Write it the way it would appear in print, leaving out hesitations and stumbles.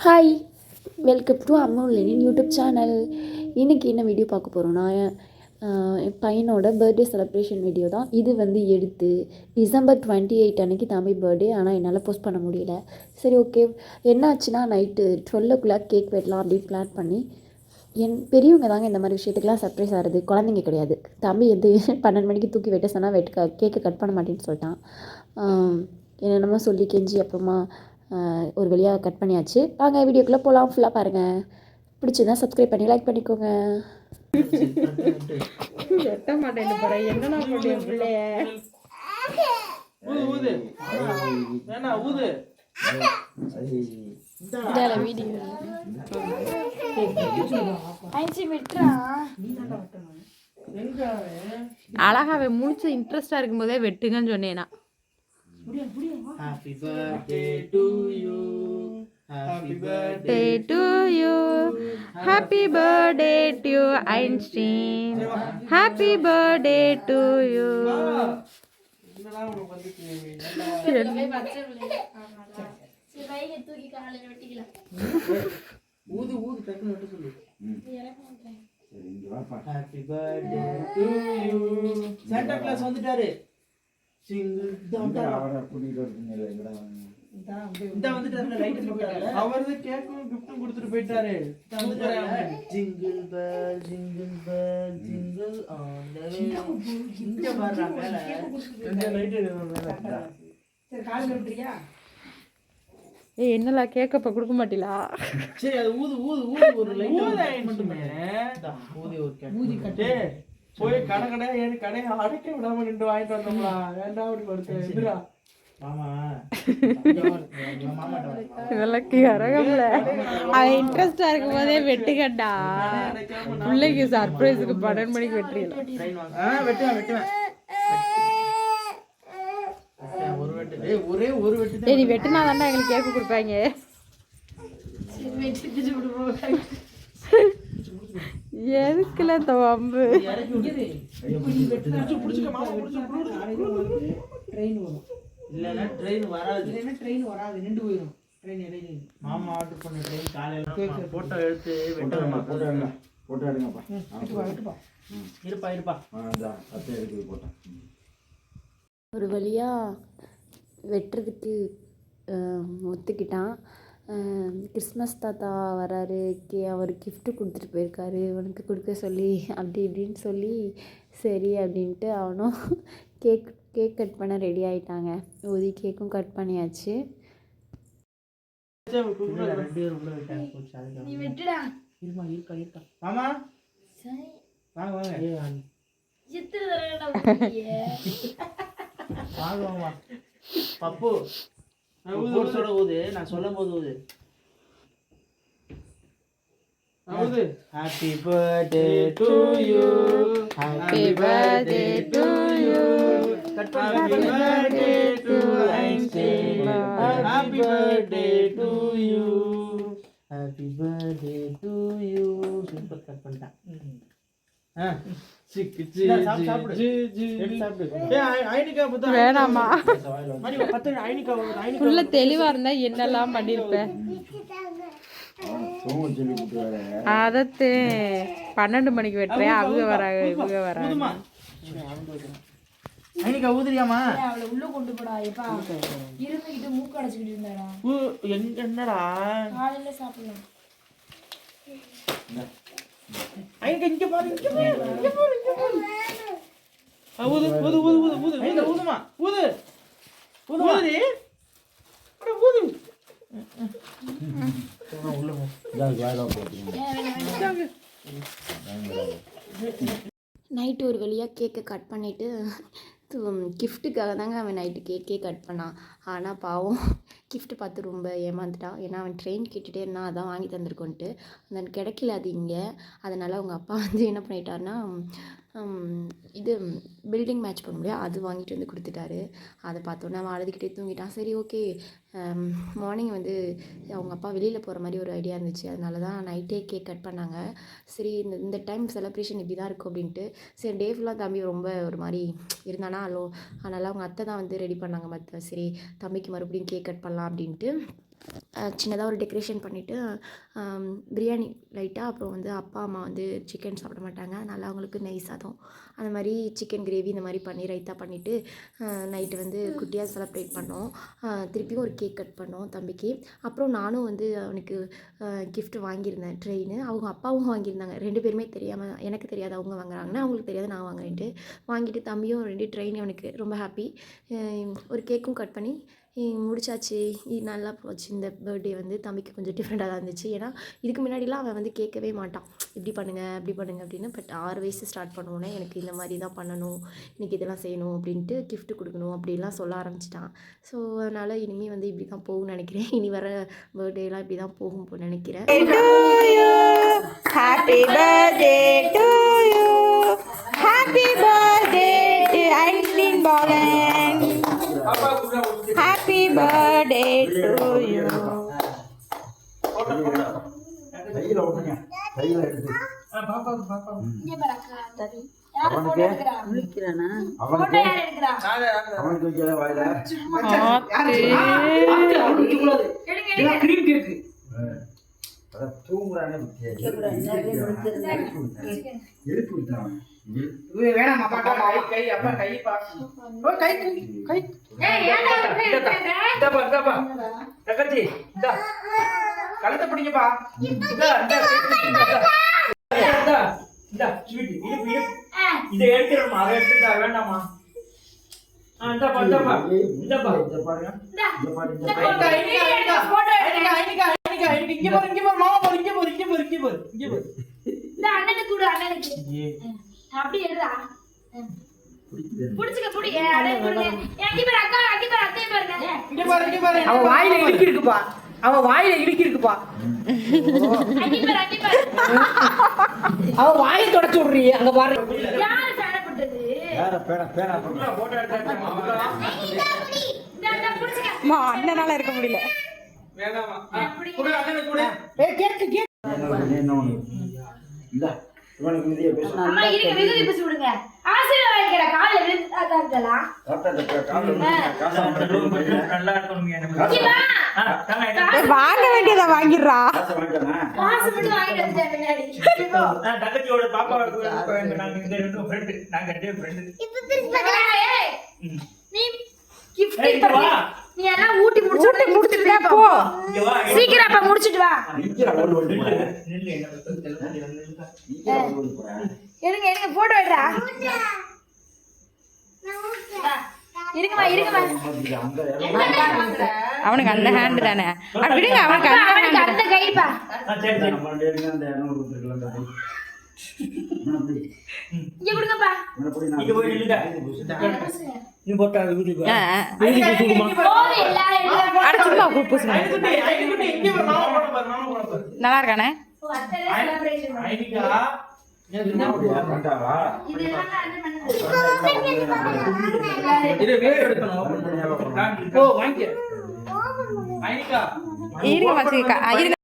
Hi, welcome to அம்மா Lenin YouTube channel. இன்றைக்கி என்ன வீடியோ பார்க்க போகிறோன்னா, என் பையனோட பர்த்டே செலிப்ரேஷன் வீடியோ தான். இது வந்து எடுத்து டிசம்பர் 28 அன்றைக்கி தம்பி பர்த்டே. ஆனால் என்னால் போஸ்ட் பண்ண முடியல. சரி, ஓகே. என்ன ஆச்சுன்னா, நைட்டு 12 கேக் வெட்டலாம் அப்படின்னு பிளான் பண்ணி, பெரியவங்க தாங்க இந்த மாதிரி விஷயத்துக்குலாம் சர்ப்ரைஸ் ஆகிறது, குழந்தைங்க கிடையாது. தம்பி எது 12 மணிக்கு தூக்கி வெட்ட சொன்னால் கேக்கை கட் பண்ண மாட்டேன்னு சொல்லிட்டான். என்னென்னமோ சொல்லி கெஞ்சி அப்புறமா ஒரு வழியாக கட் பண்ணியாச்சு. வாங்க வீடியோக்குள்ளே போகலாம். ஃபுல்லாக பாருங்கள். பிடிச்சதா சப்ஸ்கிரைப் பண்ணி லைக் பண்ணிக்கோங்க. வெட்ட மாட்டேன்னு போகிறேன். என்னன்னா போட்டேன் பிள்ளைய அழகாவே முடிச்சு இன்ட்ரெஸ்டா இருக்கும் போதே வெட்டுங்கன்னு சொன்னேனா. Happy birthday to you. Happy birthday to you. Happy birthday to you, Einstein. Happy birthday to you. ஊது ஊது டக்குனு வெட்ட சொல்லு. Happy birthday to you. Santa Claus வந்துட்டாரு. சிங்கிள் அவரை கூட்டிட்டு வரீங்களா? இந்த வந்துட்டாரு, லைட் போட்டாரு. அவர்த கேக்கும் கிஃப்ட்டும் கொடுத்துட்டு போயிட்டாரு. Jingle bell jingle all the way. இங்க வர்றாங்க. இந்த லைட் எடுங்க. சரி, கால் விட்டுறியா? ஏய், என்னல கேக் அப்ப கொடுக்க மாட்டீங்களா? சரி, அது ஊது ஊது ஊது ஒரு லைட் மட்டுமே. ஊதி ஒரு கேக் ஊதி கட்டே. போய் கடை ஏறி கடையை அடைக்க விடாம நின்று வாங்கிட்டு வந்தோம்லா. வேண்டாம் அப்படி படுத்து எதிரா மாமா. இதெல்லாம் அரகம்ல. அவன் இன்ட்ரெஸ்டா இருக்கும் போதே வெட்டுக்கண்டா. பிள்ளைக்கு சர்ப்ரைஸுக்கு 12 மணிக்கு வெட்டுறீங்க. வெட்டுவேன் ஒரு வெட்டு. ஒரே ஒரு வெட்டு. நீ வெட்டுனா தானே எங்களுக்கு கேக்கு கொடுப்பாங்க. எதுக்குல தம்பு இல்லைன்னா ட்ரெயின் வராது, நின்று போயிடும். ட்ரெயின் இடையில மாமா ஆர்டர் பண்ண ட்ரெயின் காலையில் போட்டோ எடுத்து போட்டோ எடுங்கப்பா. இருப்பா அத்தை எடுக்குது போட்டோ. ஒரு வழியாக வெட்டுறதுக்கு ஒத்துக்கிட்டான். கிறிஸ்மஸ் தாத்தா வராரு, அவர் கிஃப்ட்டு கொடுத்துட்டு போயிருக்காரு, அவனுக்கு கொடுக்க சொல்லி அப்படி இப்படின்னு சொல்லி சரி அப்படின்ட்டு அவனும் கேக் கட் பண்ண ரெடி ஆகிட்டாங்க. ஊதி கேக்கும் கட் பண்ணியாச்சு. பப்பு ஊது, நான் சொல்லும் போது ஊது. Happy birthday to you. Happy birthday to you. Happy birthday to Einstein. Happy birthday to you. Happy birthday to you. Super cut பண்ணிட்டேன். வேணாமா? உள்ள தெளிவா இருந்தா என்னெல்லாம் பண்ணிருப்பேன். அதத்தே 12 மணிக்கு வெட்டுறேன். அவங்க வராங்க, இவங்க வராங்க. ஊதுறியாமா? உள்ள கொண்டு போடா. எப்பா இருந்துகிட்டு மூக்கு அடைச்சுக்கிட்டு இருந்தாடா. என்னடா காலையில சாப்பிடலாம். இங்க பாரு. ஊது ஊது ஊது ஊது ஊது ஊதுமா ஊது ஊதுடி. அட ஊது. உள்ள போ. நைட்டு ஒரு வழியாக கேக்கை கட் பண்ணிவிட்டு கிஃப்ட்டுக்காக தாங்க அவன் நைட்டு கேக்கே கட் பண்ணான். ஆனால் பாவம் கிஃப்ட்டு பார்த்து ரொம்ப ஏமாந்துட்டான். ஏன்னா அவன் ட்ரெயின் கேட்டுகிட்டே இருந்தான், அதான் வாங்கி தந்திருக்கோன்ட்டு. அந்த கிடைக்கல அது இங்கே. அதனால் அவங்க அப்பா வந்து என்ன பண்ணிட்டாருன்னா இது பில்டிங் மேட்ச் பண்ண முடியாது, அது வாங்கிட்டு வந்து கொடுத்துட்டாரு. அதை பார்த்தோன்னே அவன் அழுதுகிட்டே தூங்கிட்டான். சரி ஓகே, மார்னிங் வந்து அவங்க அப்பா வெளியில் போகிற மாதிரி ஒரு ஐடியா இருந்துச்சு, அதனால தான் நைட்டே கேக் கட் பண்ணாங்க. சரி இந்த டைம் செலிப்ரேஷன் இப்படி தான் இருக்கும் அப்படின்ட்டு. சரி டே ஃபுல்லாக தம்பி ரொம்ப ஒரு மாதிரி இருந்தானா அதனால் அவங்க அத்தை தான் வந்து ரெடி பண்ணாங்க. சரி தம்பிக்கு மறுபடியும் கேக் கட் பண்ணலாம் அப்படின்ட்டு சின்னதாக ஒரு டெக்கரேஷன் பண்ணிவிட்டு பிரியாணி லைட்டாக, அப்புறம் வந்து அப்பா அம்மா வந்து சிக்கன் சாப்பிட மாட்டாங்க, அதனால் அவங்களுக்கு நெய் சாதம் அந்த மாதிரி சிக்கன் கிரேவி இந்த மாதிரி பண்ணி ரைத்தா பண்ணிவிட்டு நைட்டு வந்து குட்டியாக செலிப்ரேட் பண்ணோம். திருப்பியும் ஒரு கேக் கட் பண்ணோம் தம்பிக்கு. அப்புறம் நானும் வந்து அவனுக்கு கிஃப்ட் வாங்கியிருந்தேன், ட்ரெயின். அவங்க அப்பாவும் வாங்கியிருந்தாங்க. 2 பேருமே தெரியாமல், எனக்கு தெரியாது அவங்க வாங்குறாங்கன்னு, அவங்களுக்கு தெரியாது நான் வாங்குறேன்ட்டு வாங்கிட்டு தம்பியும் 2 ட்ரெயின். அவனுக்கு ரொம்ப ஹாப்பி. ஒரு கேக்கும் கட் பண்ணி முடிச்சாச்சு. இது நல்லா போச்சு. இந்த பர்த்டே வந்து தம்பிக்கு கொஞ்சம் டிஃப்ரெண்ட்டாக தான் இருந்துச்சு. ஏன்னா இதுக்கு முன்னாடிலாம் அவன் வந்து கேட்கவே மாட்டான், இப்படி பண்ணுங்கள் அப்படி பண்ணுங்கள் அப்படின்னு. பட் 6 வயசு ஸ்டார்ட் பண்ணுவோன்னே எனக்கு இந்த மாதிரி தான் பண்ணணும், இன்றைக்கி இதெல்லாம் செய்யணும் அப்படின்ட்டு கிஃப்ட் கொடுக்கணும் அப்படிலாம் சொல்ல ஆரம்பிச்சிட்டான். ஸோ அதனால் இனிமேல் வந்து இப்படி தான் போகும்னு நினைக்கிறேன். இனி வர பர்த்டேலாம் இப்படி தான் போகும் நினைக்கிறேன். Happy birthday to you, happy birthday to Einstein Balan, happy birthday to you. கழுத்தை பிடிங்கப்பா. இதை எடுத்துடமா, அதை எடுத்துட்டா வேண்டாமா? அவன் வாயில இடுக்கி இருக்குப்பா, அவன் வாயில இடுக்கி இருக்குப்பா, அவன் வாயை தொடச்சு விடுறீங்க. அங்க பாரு, அண்ணனால இருக்க முடியல. வாங்க வேண்டியதை வாங்கிடுறா. தங்கச்சியோட பாப்பா நீ எல்லாம் ஊட்டி முடிச்சுட்டு போ, சீக்கிரம் அப்ப முடிச்சிட்டு வா. எடுங்க போட்டோ எடுறா. அவனுக்கு அந்த ஹேண்ட் தானே, விடுங்க. அவனுக்கு அந்த கைப்பா. இங்க கொடுங்கப்பா. இது போய் நில்லுங்க. நீ போட்டா வீட்டுக்கு வா. சும்மா பூசுங்க. நல்லா இருக்கானே. இருங்க